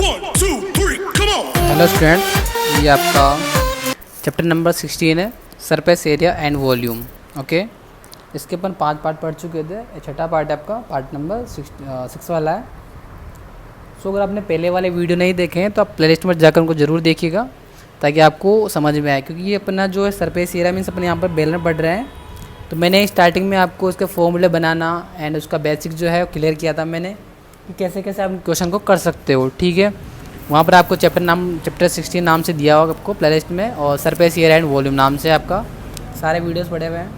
Hello student, ये आपका chapter number 16 है, surface area and volume. Okay, इसके अपन 5 पार्ट पढ़ चुके थे। छठा पार्ट है आपका, पार्ट नंबर 6 वाला है। सो अगर आपने पहले वाले वीडियो नहीं देखे हैं तो आप प्लेलिस्ट में जाकर उनको ज़रूर देखिएगा ताकि आपको समझ में आए, क्योंकि ये अपना जो है सरफेस एरिया मीन्स अपन यहाँ पर बेलन पढ़ रहे हैं। तो मैंने स्टार्टिंग में आपको उसके फॉर्मूले बनाना एंड उसका बेसिक जो है क्लियर किया था मैंने कि कैसे कैसे आप क्वेश्चन को कर सकते हो। ठीक है, वहाँ पर आपको चैप्टर 16 नाम से दिया होगा आपको प्लेलिस्ट में, और सरफेस एरिया एंड वॉल्यूम नाम से आपका सारे वीडियोस पड़े हुए हैं।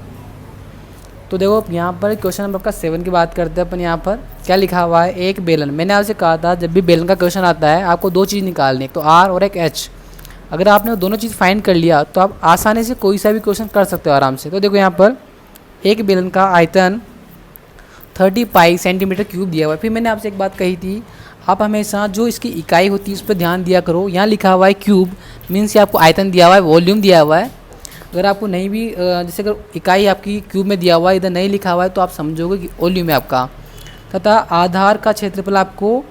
तो देखो यहाँ पर क्वेश्चन नंबर का 7 की बात करते हैं अपन। यहाँ पर क्या लिखा हुआ है, एक बेलन। मैंने आपसे कहा था जब भी बेलन का क्वेश्चन आता है आपको दो चीज़ निकालनी है, एक तो आर और एक एच। अगर आपने दोनों चीज़ फाइंड कर लिया तो आप आसानी से कोई सा भी क्वेश्चन कर सकते हो आराम से। तो देखो यहाँ पर एक बेलन का आयतन 30 पाई सेंटीमीटर क्यूब दिया हुआ है। फिर मैंने आपसे एक बात कही थी, आप हमेशा जो इसकी इकाई होती है उस पर ध्यान दिया करो। यहाँ लिखा हुआ है क्यूब, मीन्स ये आपको आयतन दिया हुआ है, वॉल्यूम दिया हुआ है। अगर आपको नहीं भी जैसे अगर इकाई आपकी क्यूब में दिया हुआ है, इधर नहीं लिखा हुआ है, तो आप समझोगे कि वॉल्यूम है आपका। तथा आधार का क्षेत्रफल आपको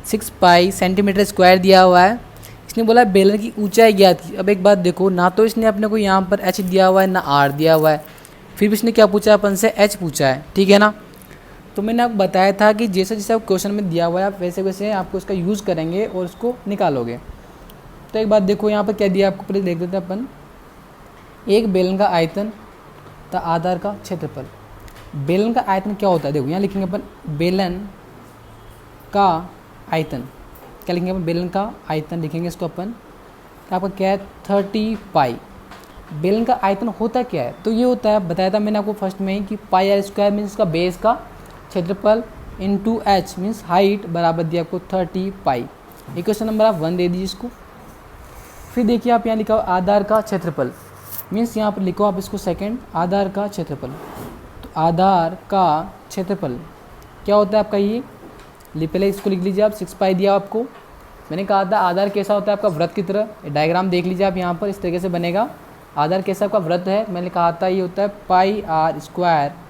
6 पाई सेंटीमीटर स्क्वायर दिया हुआ है। इसने बोला बेलन की ऊंचाई ज्ञात की। अब एक बात देखो, ना तो इसने अपने को यहाँ पर एच दिया हुआ है ना आर दिया हुआ है, फिर भी इसने क्या पूछा है अपन से, एच पूछा है। ठीक है ना। तो मैंने आपको बताया था कि जैसे जैसे आप क्वेश्चन में दिया हुआ है आप वैसे वैसे आपको इसका यूज़ करेंगे और उसको निकालोगे। तो एक बात देखो यहाँ पर क्या दिया आपको, पहले देख देते हैं अपन। एक बेलन का आयतन तथा आधार का क्षेत्रफल। बेलन का आयतन क्या होता है, देखो यहाँ लिखेंगे अपन बेलन का आयतन। क्या लिखेंगे अपन, बेलन का आयतन लिखेंगे इसको अपन। तो आपका क्या है, 30 पाई। बेलन का आयतन होता क्या है, तो ये होता है, बताया था मैंने आपको फर्स्ट में ही कि पाई आर स्क्वायर मीन्स इसका बेस का क्षेत्रफल इंटू एच मीन्स हाइट बराबर दिया आपको 30 पाई। ये क्वेश्चन नंबर आप 1 दे दीजिए इसको। फिर देखिए आप यहाँ लिखा हो आधार का क्षेत्रफल, मीन्स यहाँ पर लिखो आप इसको सेकंड, आधार का क्षेत्रफल। तो आधार का क्षेत्रफल क्या होता है आपका, ये पहले इसको लिख लीजिए आप। 6 पाई दिया आपको। मैंने कहा था आधार कैसा होता है आपका, व्रत की तरह। डायग्राम देख लीजिए आप यहाँ पर, इस तरीके से बनेगा। आधार कैसा आपका, व्रत है। मैंने कहा था ये होता है पाई आर स्क्वायर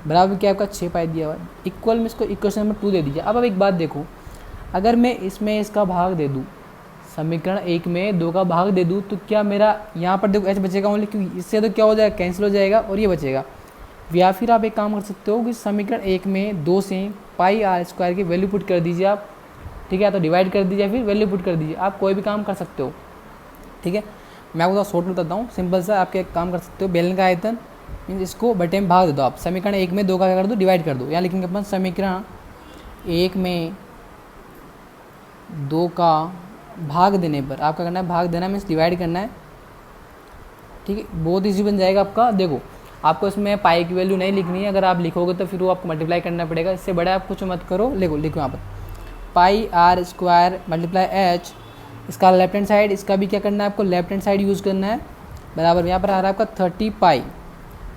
बराबर क्या आपका 6 पाई दिया हुआ है। इक्वल में इसको इक्वेशन नंबर 2 दे दीजिए। अब एक बात देखो, अगर मैं इसमें इसका भाग दे दूँ, समीकरण 1 में 2 का भाग दे दूँ, तो क्या मेरा यहाँ पर देखो एच बचेगा ओनली, क्योंकि इससे तो क्या हो जाएगा, कैंसिल हो जाएगा और ये बचेगा। या फिर आप एक काम कर सकते हो कि समीकरण 1 में 2 से पाई आर स्क्वायर की वैल्यू पुट कर दीजिए आप। ठीक है, तो डिवाइड कर दीजिए, फिर वैल्यू पुट कर दीजिए। आप कोई भी काम कर सकते हो। ठीक है, मैं आपको शॉर्ट में बताता हूँ, सिंपल सा। आप एक काम कर सकते हो, बेलन का आयतन मीन्स इसको बटे में भाग दे दो आप। समीकरण 1 में 2 का क्या कर दो, डिवाइड कर दो। यहाँ लिखेंगे अपन समीकरण 1 में 2 का भाग देने पर आपका करना है, भाग देना मीन्स डिवाइड करना है। ठीक है, बहुत ईजी बन जाएगा आपका। देखो आपको इसमें पाई की वैल्यू नहीं लिखनी है, अगर आप लिखोगे तो फिर वो आपको मल्टीप्लाई करना पड़ेगा। इससे बड़ा आप कुछ मत करो, लिखो यहाँ पर पाई आर स्क्वायर मल्टीप्लाई एच। इसका लेफ्ट हैंड साइड, इसका भी क्या करना है आपको, लेफ्ट हैंड साइड यूज़ करना है। बराबर यहाँ पर आ रहा है आपका 30 पाई,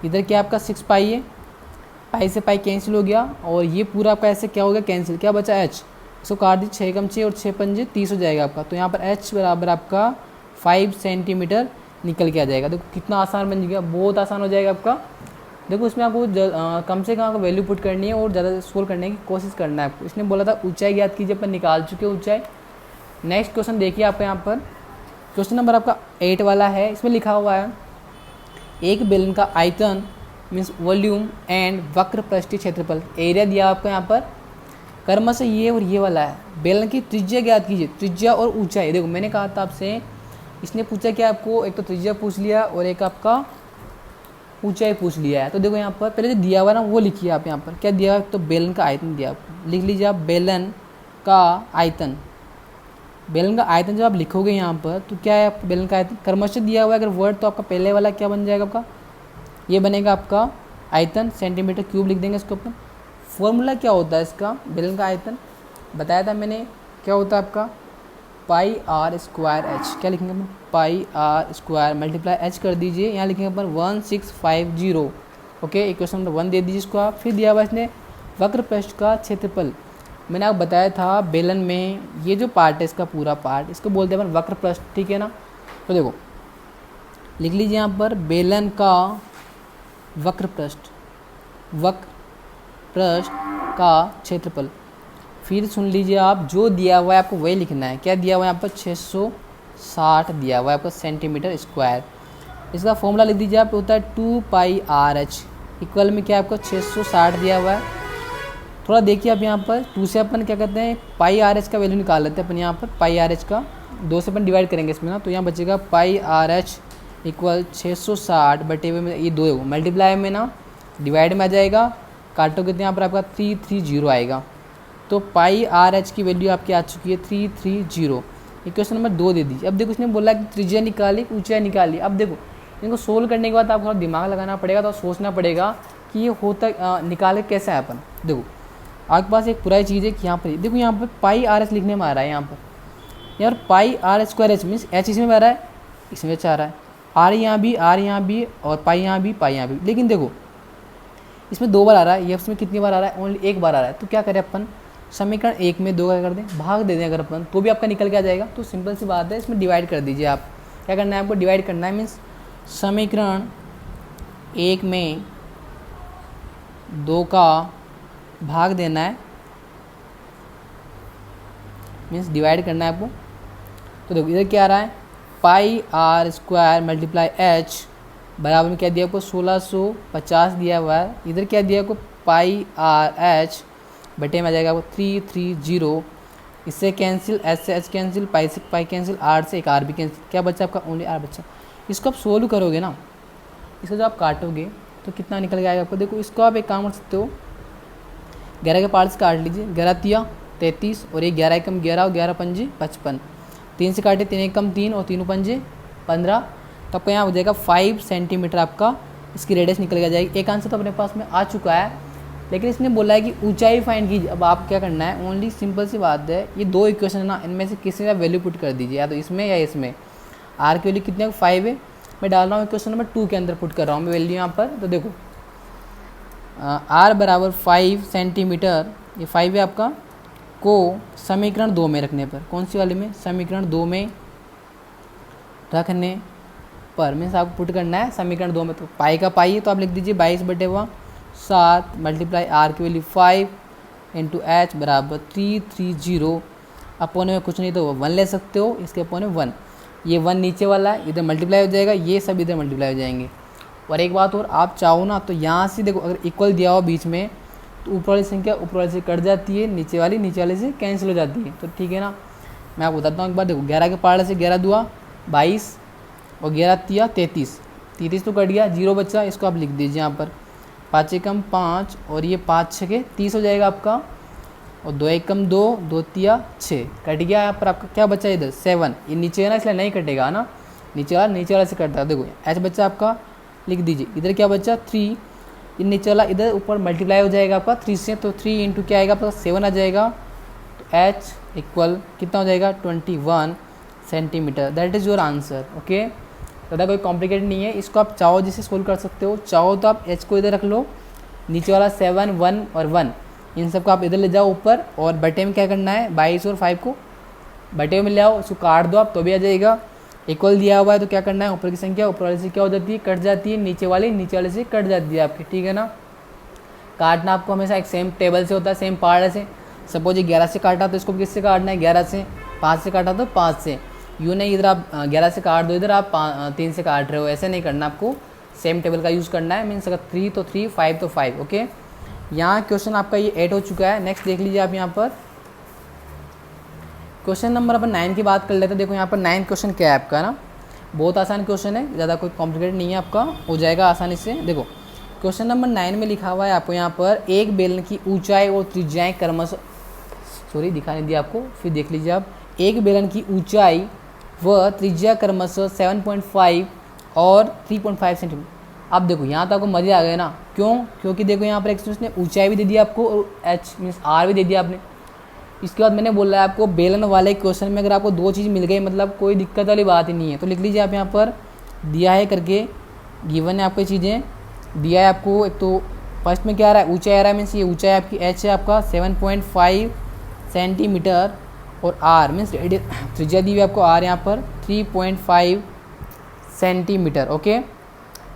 इधर क्या आपका 6 पाई है। पाई से पाई कैंसिल हो गया और ये पूरा आपका ऐसे क्या हो गया, कैंसिल। क्या बचा, एच। इसको काट दी, 6 कम 6 और 6 पंजे 30 हो जाएगा आपका। तो यहाँ पर एच बराबर आपका 5 सेंटीमीटर निकल के आ जाएगा। देखो कितना आसान बन गया, बहुत आसान हो जाएगा आपका। देखो इसमें आपको कम से कम आपको वैल्यू पुट करनी है और ज़्यादा सोल्व करने की कोशिश करना है आपको। इसने बोला था ऊंचाई ज्ञात कीजिए, अपन निकाल चुके ऊंचाई। नेक्स्ट क्वेश्चन देखिए आपका यहाँ पर, क्वेश्चन नंबर आपका 8 वाला है। इसमें लिखा हुआ है एक बेलन का आयतन मीन्स वॉल्यूम एंड वक्र पृष्ठीय क्षेत्रफल। एरिया दिया आपको यहाँ पर, कर्म से ये और ये वाला है। बेलन की त्रिज्या ज्ञात कीजिए, त्रिज्या और ऊंचाई। देखो मैंने कहा था आपसे, इसने पूछा क्या आपको, एक तो त्रिज्या पूछ लिया और एक आपका ऊंचाई पूछ लिया है। तो देखो यहाँ पर पहले जो दिया हुआ ना वो लिखिए आप। यहाँ पर क्या दिया हुआ, तो बेलन का आयतन दिया आपको, लिख लीजिए आप बेलन का आयतन। बेलन का आयतन जब आप लिखोगे यहाँ पर तो क्या है आपका बेलन का आयतन, क्रमशः दिया हुआ है। अगर वर्ड तो आपका पहले वाला क्या बन जाएगा आपका, ये बनेगा आपका आयतन सेंटीमीटर क्यूब लिख देंगे इसको अपन। फॉर्मूला क्या होता है इसका, बेलन का आयतन बताया था मैंने, क्या होता है आपका पाई आर स्क्वायर एच। क्या लिखेंगे अपन, पाई आर स्क्वायर मल्टीप्लाई एच कर दीजिए। यहाँ लिखेंगे अपन 1650। ओके, इक्वेशन नंबर 1 दे दीजिए इसको आप। फिर दिया हुआ इसने वक्र पृष्ठ का क्षेत्रफल। मैंने आपको बताया था बेलन में ये जो पार्ट है, इसका पूरा पार्ट, इसको बोलते हैं अपन वक्र पृष्ठ। ठीक है ना। तो देखो लिख लीजिए यहाँ पर बेलन का वक्र पृष्ठ, वक्र पृष्ठ का क्षेत्रफल। फिर सुन लीजिए आप, जो दिया हुआ है आपको वही लिखना है। क्या दिया हुआ है यहाँ पर 660 दिया हुआ है आपका सेंटीमीटर स्क्वायर। इसका फॉर्मूला लिख दीजिए आप, होता है 2πRH इक्वल में क्या आपको 660 दिया हुआ है। थोड़ा देखिए आप यहाँ पर 2 से अपन क्या करते हैं πRH का वैल्यू निकाल लेते हैं अपन यहाँ पर। πRH का 2 से अपन डिवाइड करेंगे इसमें ना, तो यहाँ बचेगा πRH इक्वल 660 बटे हुए में ये 2 मल्टीप्लाई में ना डिवाइड में आ जाएगा, काटो कितने यहाँ पर आपका 330 आएगा। तो πRH की वैल्यू आपकी आ चुकी है 330। इक्वेशन नंबर 2 दे दीजिए। अब देखो इसने बोला कि त्रिज्या निकाली ऊंचाई निकाली। अब देखो इनको सोल्व करने के बाद आपको थोड़ा दिमाग लगाना पड़ेगा, तो सोचना पड़ेगा कि ये होता निकाले कैसे है अपन। देखो आपके पास एक पूरा चीज़ है कि यहाँ पर देखो यहाँ पर πRH लिखने में आ रहा है यहाँ पर यार πR²H मीन्स H इसमें आ रहा है, इसमें H आ रहा है, R यहाँ भी और पाई यहाँ भी। लेकिन देखो इसमें 2 बार आ रहा है, ये इसमें कितनी बार आ रहा है, ओनली 1 बार आ रहा है। तो क्या करें अपन, समीकरण 1 में 2 का कर दें, भाग दे दें अगर अपन, तो भी आपका निकल के आ जाएगा। तो सिंपल सी बात है, इसमें डिवाइड कर दीजिए आप। क्या करना है आपको, डिवाइड करना है। मीन्स समीकरण 1 में 2 का भाग देना है, मीन्स डिवाइड करना है आपको। तो देखो इधर क्या आ रहा है, πR² मल्टीप्लाई H बराबर में क्या दिया आपको 1650 दिया हुआ है। इधर क्या दिया आपको πRH बटे में आ जाएगा आपको 330। इससे कैंसिल, एच से एच कैंसिल, पाई से पाई कैंसिल, आर से एक आर भी कैंसिल। क्या बच्चा आपका, ओनली आर बच्चा। इसको आप सोल्व करोगे ना, इसको जब आप काटोगे तो कितना निकल के आएगा आपको। देखो इसको आप एक काम कर सकते हो, 11 के पार्ट से काट लीजिए, 11 तिया 33 और ये 11 एकम 11 और 11 पंजे 55। 3 से काटे 3 एकम 3 और 3 पंजे 15। तो आपका यहाँ हो जाएगा 5 सेंटीमीटर आपका इसकी रेडियस निकल के आ जाएगी। एक आंसर तो अपने पास में आ चुका है, लेकिन इसने बोला है कि ऊंचाई फाइंड कीजिए। अब आप क्या करना है, ओनली सिंपल सी बात है, ये 2 इक्वेशन है ना, इनमें से किसी का वैल्यू पुट कर दीजिए, या तो इसमें या इसमें। आर की वैल्यू कितने 5 है, मैं डाल रहा हूँ इक्वेशन नंबर 2 के अंदर पुट कर रहा हूँ मैं वैल्यू यहाँ पर। तो देखो आर बराबर 5 सेंटीमीटर, ये 5 है आपका, को समीकरण 2 में रखने पर, कौन सी वाले में, समीकरण 2 में रखने पर मीन्स आपको पुट करना है समीकरण 2 में। तो पाई का पाई है तो आप लिख दीजिए 22/7 मल्टीप्लाई आर की वैल्यू 5 इंटू एच बराबर 330। अपोन में कुछ नहीं तो 1 ले सकते हो, इसके अपोन में 1, ये 1 नीचे वाला है इधर मल्टीप्लाई हो जाएगा, ये सब इधर मल्टीप्लाई हो जाएंगे। और एक बात और, आप चाहो ना तो यहाँ से देखो अगर इक्वल दिया हो बीच में तो ऊपर वाली संख्या ऊपर वाले से कट जाती है, नीचे वाले से कैंसिल हो जाती है। तो ठीक है ना, मैं आपको बताता हूँ एक बार। देखो 11 के पार्ट से 11 दुआ 22 और 11 तिया 33 तो कट गया, 0 बच्चा, इसको आप लिख दीजिए यहाँ पर। 5 एकम 5 और ये 5 6 के 30 हो जाएगा आपका, और 2 एकम 2 2 तिया 6 कट गया। यहाँ पर आपका क्या बचा इधर 7, ये नीचे है ना इसलिए नहीं कटेगा ना, नीचे वाला से कटता है। देखो एच बच्चा आपका लिख दीजिए, इधर क्या बचा 3, ये नीचे वाला इधर ऊपर मल्टीप्लाई हो जाएगा आपका 3 से, तो 3 इंटू क्या आएगा आपका 7 आ जाएगा। तो एच इक्वल कितना हो जाएगा 21 centimetre. That is your answer. Okay, ज़्यादा कोई कॉम्प्लिकेटेड नहीं है, इसको आप चाहो जिसे सोल्व कर सकते हो। चाहो तो आप एच को इधर रख लो, नीचे वाला 7 1 और 1 इन सब को आप इधर ले जाओ ऊपर, और बटे में क्या करना है 22 और 5 को बटे में ले आओ, उसको काट दो आप तो भी आ जाएगा। इक्वल दिया हुआ है तो क्या करना है, ऊपर की संख्या ऊपर वाले से क्या हो जाती है कट जाती है, नीचे वाले से कट जाती है आपकी। ठीक है ना, काटना आपको हमेशा एक सेम टेबल से होता है, सेम पार्ट से। सपोज ये 11 से काटा तो इसको किससे काटना है 11 से, 5 से काटा तो 5 से। यूँ नहीं इधर आप 11 से काट दो, इधर आप 3 से काट रहे हो, ऐसे नहीं करना, आपको सेम टेबल का यूज़ करना है। मीन्स अगर 3 तो 3, 5 तो 5। ओके, यहाँ क्वेश्चन आपका ये 8 हो चुका है। नेक्स्ट देख लीजिए आप यहाँ पर क्वेश्चन नंबर अपन 9 की बात कर लेते हैं। देखो यहाँ पर 9 क्वेश्चन क्या है आपका ना, बहुत आसान क्वेश्चन है, ज़्यादा कोई कॉम्प्लिकेटेड नहीं है, आपका हो जाएगा आसानी से। देखो क्वेश्चन नंबर 9 में लिखा हुआ है आपको यहाँ पर, एक बेलन की ऊंचाई और त्रिज्याएं क्रमशः, सॉरी दिखा नहीं दिया आपको, फिर देख लीजिए आप। एक बेलन की ऊंचाई व त्रिज्या क्रमशः 7.5 और 3.5 सेंटीमीटर। अब देखो यहाँ तो आपको मजे आ गए ना, क्यों, क्योंकि देखो यहाँ पर एक्सप्रेस ने ऊंचाई भी दे दी आपको और एच मीन्स आर भी दे दिया आपने। इसके बाद मैंने बोला है आपको बेलन वाले क्वेश्चन में अगर आपको 2 चीज़ मिल गई मतलब कोई दिक्कत वाली बात ही नहीं है। तो लिख लीजिए आप यहाँ पर, दिया है करके, गिवन है आपको चीज़ें, दिया है आपको। एक तो फर्स्ट में क्या आ रहा है, ऊंचाई आ रहा है, मीन्स ये ऊंचाई आपकी एच है आपका 7.5 सेंटीमीटर, और आर मीन्स त्रिज्या दी हुई आपको आर यहाँ पर 3.5 सेंटीमीटर। ओके,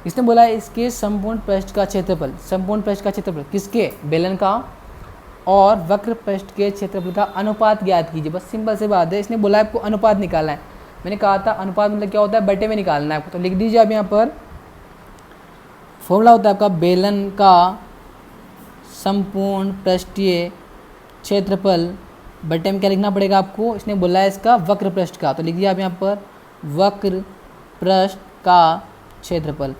इसने बोला है इसके संपूर्ण पृष्ठ का क्षेत्रफल, संपूर्ण पृष्ठ का क्षेत्रफल किसके, बेलन का, और वक्र पृष्ठ के क्षेत्रफल का अनुपात ज्ञात कीजिए। बस सिंपल सी बात है, इसने बोला है आपको अनुपात निकालना है। मैंने कहा था अनुपात मतलब क्या होता है, बटे में निकालना है आपको। तो लिख दीजिए आप यहाँ पर, फॉर्मूला होता है आपका बेलन का संपूर्ण पृष्ठीय क्षेत्रफल बटे में क्या लिखना पड़ेगा आपको, इसने बोला है इसका वक्र पृष्ठ का। तो लिख दिया आप यहाँ पर वक्र पृष्ठ का क्षेत्रफल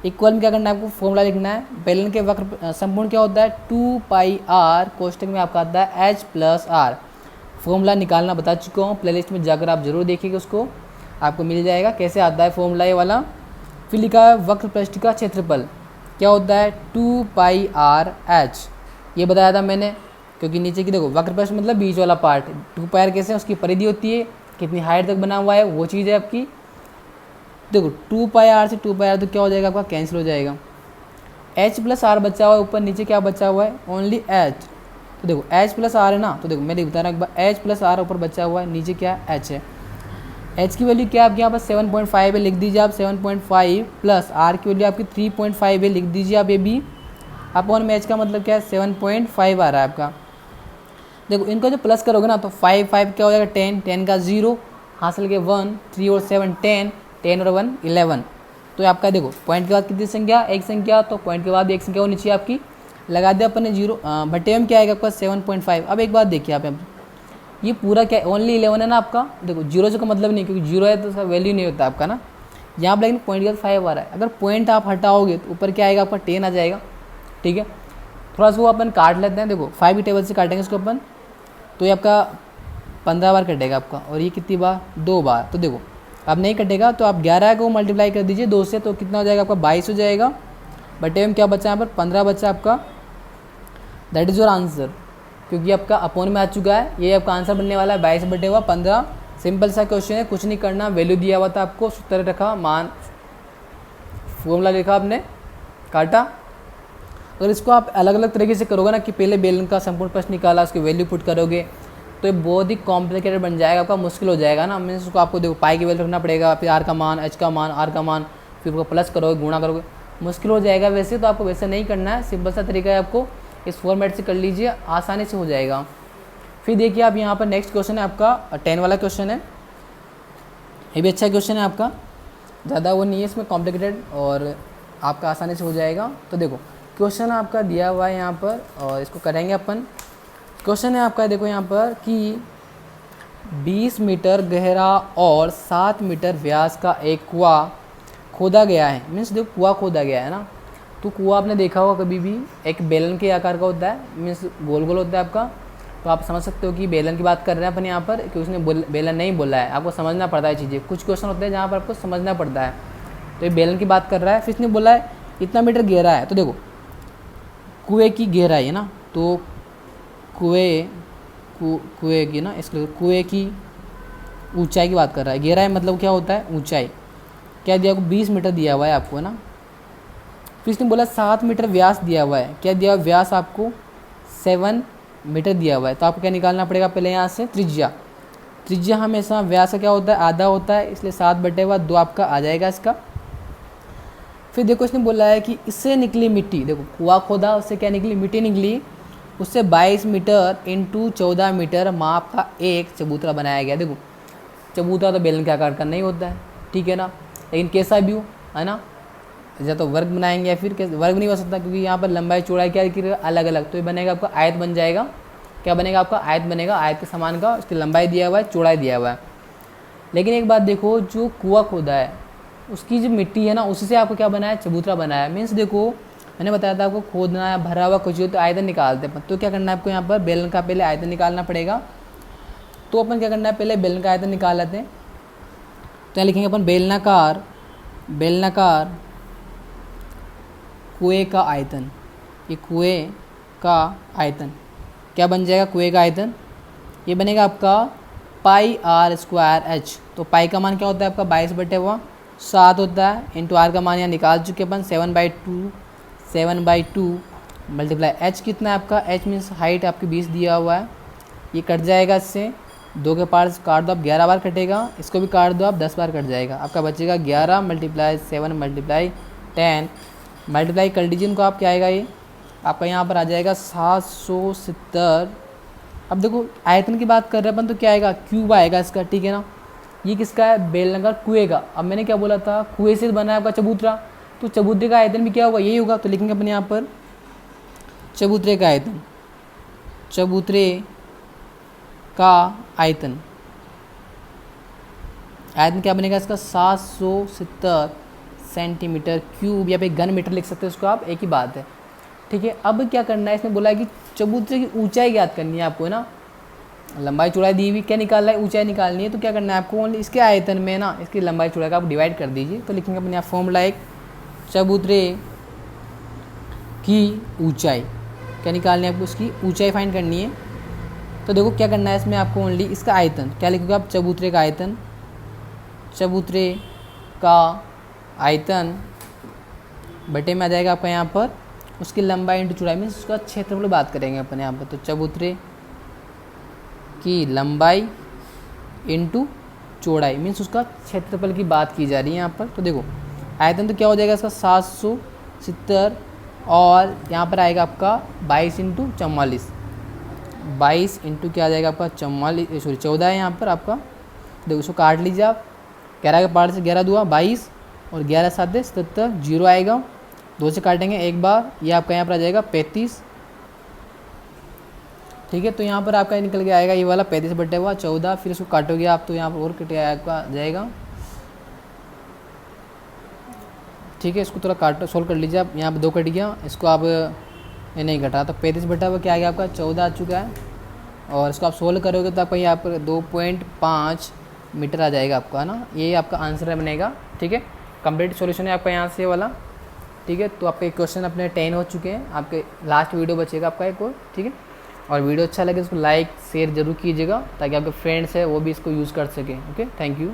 इक्वल में क्या करना है आपको, फॉर्मूला लिखना है। बेलन के वक्र संपूर्ण क्या होता है 2 पाई r, कोष्टक में आपका आता है h प्लस आर। फॉर्मूला निकालना बता चुका हूँ, प्लेलिस्ट में जाकर आप जरूर देखिएगा, उसको आपको मिल जाएगा कैसे आता है फॉर्मूला ये वाला। फिर लिखा है वक्र पृष्ठ का क्षेत्रफल क्या होता है 2 पाई r h, ये बताया था मैंने, क्योंकि नीचे की देखो वक्र पृष्ठ मतलब बीच वाला पार्ट, 2 पाई r कैसे उसकी परिधि होती है, कितनी हाइट तक बना हुआ है वो चीज़ है आपकी। देखो 2 पाई r से 2 पाई r तो क्या हो जाएगा आपका, कैंसिल हो जाएगा। h प्लस आर बचा हुआ है, ऊपर नीचे क्या बचा हुआ है ओनली h। तो देखो h प्लस आर है ना, तो देखो मैं बता रहा हूँ एक बार, h प्लस आर ऊपर बचा हुआ है, नीचे क्या h है। h की वैल्यू क्या है आपके यहाँ पर 7.5 है, लिख दीजिए आप 7.5 प्लस r की वैल्यू आपकी 3.5 है, लिख दीजिए आप ये भी। अपॉन में h का मतलब क्या है 7.5 आ रहा है आपका। देखो इनको जो प्लस करोगे ना तो 5 क्या हो जाएगा 10, 10 का 0 हासिल के 1, 3 और 7 10, 10 और 1 11। तो आपका देखो पॉइंट के बाद कितनी संख्या, एक संख्या, तो पॉइंट के बाद भी एक संख्या होनी चाहिए आपकी। लगा दिया अपन ने 0, बटे में क्या आएगा आपका 7.5। अब एक बात देखिए आप, ये पूरा क्या ओनली 11 है ना आपका। देखो 0 का मतलब नहीं, क्योंकि 0 है तो उसका वैल्यू नहीं होता आपका ना। यहाँ पर लेकिन पॉइंट के बाद 5 आ रहा है, अगर पॉइंट आप हटाओगे तो ऊपर क्या आएगा आपका 10 आ जाएगा। ठीक है, थोड़ा सा वो अपन काट लेते हैं। देखो 5 की टेबल से काटेंगे इसको अपन, तो ये आपका 15 बार कटेगा आपका, और ये कितनी बार 2 बार। तो देखो अब नहीं कटेगा, तो आप 11 को मल्टीप्लाई कर दीजिए 2 से, तो कितना हो जाएगा आपका 22 हो जाएगा। बटे में क्या बचा यहाँ पर 15 बचा आपका, दैट इज़ योर आंसर। क्योंकि आपका अपोन में आ चुका है, ये आपका आंसर बनने वाला है 22 बटे हुआ 15। सिंपल सा क्वेश्चन है, कुछ नहीं करना, वैल्यू दिया हुआ था आपको, सूत्र रखा, मान फॉर्मूला लिखा आपने, काटा। अगर इसको आप अलग अलग तरीके से करोगे ना, कि पहले बेलन का संपूर्ण प्रश्न निकाला, उसकी वैल्यू पुट करोगे, तो ये बहुत ही कॉम्प्लिकेटेड बन जाएगा आपका, मुश्किल हो जाएगा ना। मीन्स उसको आपको देखो पाई की वैल्यू रखना पड़ेगा, फिर आर का मान, एच का मान, आर का मान, फिर उसको प्लस करोगे, गुणा करोगे, मुश्किल हो जाएगा। वैसे तो आपको वैसे नहीं करना है, सिंपल सा तरीका है, आपको इस फॉर्मेट से कर लीजिए, आसानी से हो जाएगा। फिर देखिए आप यहाँ पर नेक्स्ट क्वेश्चन है आपका 10 वाला क्वेश्चन है, ये भी अच्छा क्वेश्चन है आपका, ज़्यादा वो नहीं है इसमें कॉम्प्लिकेटेड, और आपका आसानी से हो जाएगा। तो देखो क्वेश्चन आपका दिया हुआ है यहाँ पर, और इसको करेंगे अपन। क्वेश्चन है आपका देखो यहाँ पर कि 20 मीटर गहरा और 7 मीटर व्यास का एक कुआं खोदा गया है। मीन्स देखो कुआं खोदा गया है ना, तो कुआं आपने देखा होगा कभी भी एक बेलन के आकार का होता है, मीन्स गोल गोल होता है आपका। तो आप समझ सकते हो कि बेलन की बात कर रहे हैं अपन यहाँ पर, कि उसने बेलन नहीं बोला है, आपको समझना पड़ता है चीज़ें। कुछ क्वेश्चन होते हैं जहाँ पर आपको समझना पड़ता है, तो ये बेलन की बात कर रहा है। फिर इसने बोला है इतना मीटर गहरा है, तो देखो कुएँ की गहराई है ना, तो कुएँ की ना, इसलिए कुएँ की ऊंचाई की बात कर रहा है। गहराई मतलब क्या होता है ऊंचाई, क्या दिया आपको 20 मीटर दिया हुआ है आपको, है ना। फिर इसने बोला 7 मीटर व्यास दिया हुआ है, क्या दिया हुआ व्यास आपको 7 मीटर दिया हुआ है। तो आपको क्या निकालना पड़ेगा पहले यहाँ से त्रिज्या। त्रिज्या हमेशा व्यास का क्या होता है आधा होता है, इसलिए 7 बटे हुआ 2 आपका आ जाएगा इसका। फिर देखो इसने बोला है कि इससे निकली मिट्टी, देखो कुआं खोदा उससे क्या निकली मिट्टी निकली, उससे 22 मीटर इंटू 14 मीटर माप का एक चबूतरा बनाया गया। देखो चबूतरा तो बेलन के आकार का नहीं होता है, ठीक है ना, लेकिन कैसा भी हो, है ना, या तो वर्ग बनाएंगे या फिर कैसे, वर्ग नहीं हो सकता क्योंकि यहाँ पर लंबाई चौड़ाई क्या की अलग अलग, तो ये बनेगा आपका आयत बन जाएगा। क्या बनेगा आपका आयत बनेगा, आयत के समान का, उसकी लंबाई दिया हुआ है, चौड़ाई दिया हुआ है। लेकिन एक बात देखो, जो कुआं खोदा है उसकी जो मिट्टी है ना, उसी से आपको क्या बनाया चबूतरा बनाया। मीन्स देखो मैंने बताया था आपको खोदना है, भरा हुआ कुछ हो तो आयतन निकालते हैं। तो क्या करना है आपको यहाँ पर बेलन का पहले आयतन निकालना पड़ेगा। तो अपन क्या करना है पहले बेलन का आयतन निकाल लेते हैं। तो यहाँ लिखेंगे अपन बेलनाकार कुएं का आयतन। ये कुएं का आयतन क्या बन जाएगा, कुएं का आयतन ये बनेगा आपका पाई आर स्क्वायर एच। तो पाई का मान क्या होता है आपका 22 बटे हुआ 7 होता है, इंटू आर का मान यहाँ निकाल चुके अपन 7/2 मल्टीप्लाई एच कितना है आपका, एच मीन्स हाइट आपकी 20 दिया हुआ है, ये कट जाएगा इससे 2 के पार्ट्स काट दो आप 11 बार कटेगा, इसको भी काट दो आप 10 बार कट जाएगा, आपका बचेगा 11 × 7 × 10 मल्टीप्लाई कर लीजिए इनको आप, क्या आएगा ये आपका यहाँ पर आ जाएगा 770। अब देखो आयतन की बात कर रहे हैं अपन, तो क्या आएगा, क्यूब आएगा इसका, ठीक है ना। ये किसका है, बेलनाकार कुएं का। अब मैंने क्या बोला था, कुएं से बना है आपका चबूतरा, तो चबूतरे का आयतन भी क्या होगा, यही होगा। तो लिखेंगे अपन यहाँ पर चबूतरे का आयतन, चबूतरे का आयतन, आयतन क्या बनेगा इसका 770 सेंटीमीटर क्यूब, या फिर घन मीटर लिख सकते हो इसको आप, एक ही बात है, ठीक है। अब क्या करना है, इसमें बोला है कि चबूतरे की ऊंचाई ज्ञात करनी है आपको, है ना। लंबाई चौड़ाई दी हुई, क्या निकालना है, ऊंचाई निकालनी है। तो क्या करना है आपको, ओनली इसके आयतन में ना इसकी लंबाई चौड़ाई का आप डिवाइड कर दीजिए। तो लिखेंगे अपन यहाँ फॉर्मूला एक, चबूतरे की ऊंचाई, क्या निकालनी है आपको, उसकी ऊंचाई फाइंड करनी है। तो देखो क्या करना है इसमें आपको, ओनली इसका आयतन क्या लिखोगे आप, चबूतरे का आयतन, चबूतरे का आयतन बटे में आ जाएगा आपका यहाँ पर उसकी लंबाई इंटू चौड़ाई, मीन्स उसका क्षेत्रफल बात करेंगे अपन यहाँ पर। तो चबूतरे की लंबाई इंटू चौड़ाई मीन्स उसका क्षेत्रफल की बात की जा रही है यहाँ पर। तो देखो आयतन तो क्या हो जाएगा इसका 770, और यहाँ पर आएगा आपका 22 इंटू 44, 22 इंटू क्या आ जाएगा आपका 44, सॉरी 14 है यहाँ पर आपका। देखो इसको काट लीजिए आप, 11 के 5 से 11 दुआ 22, और 11 7 77, जीरो आएगा, 2 से काटेंगे एक बार, ये आपका यहाँ पर आ जाएगा 35, ठीक है। तो यहाँ पर आपका निकल के आएगा ये वाला 35 बटे हुआ 14, फिर इसको काटोगे आप तो यहाँ पर और कटे आपका जाएगा, ठीक है। इसको थोड़ा काटो, सोल्व कर लीजिए आप, यहाँ पर 2 कट गया, इसको आप ये नहीं घटा, तो 35 बटा हुआ क्या आ गया आपका 14 आ चुका है, और इसको आप सोल्व करोगे तो आपका यहाँ पर 2.5 मीटर आ जाएगा आपका, है ना। ये आपका आंसर बनेगा, ठीक है। कंप्लीट सॉल्यूशन है आपका यहाँ से वाला, ठीक है। तो आपके क्वेश्चन अपने 10 हो चुके हैं, आपके लास्ट वीडियो बचेगा आपका एक और, ठीक है। और वीडियो अच्छा लगे इसको लाइक शेयर जरूर कीजिएगा, ताकि आपके फ्रेंड्स है वो भी इसको यूज़ कर सकें। Okay, thank you.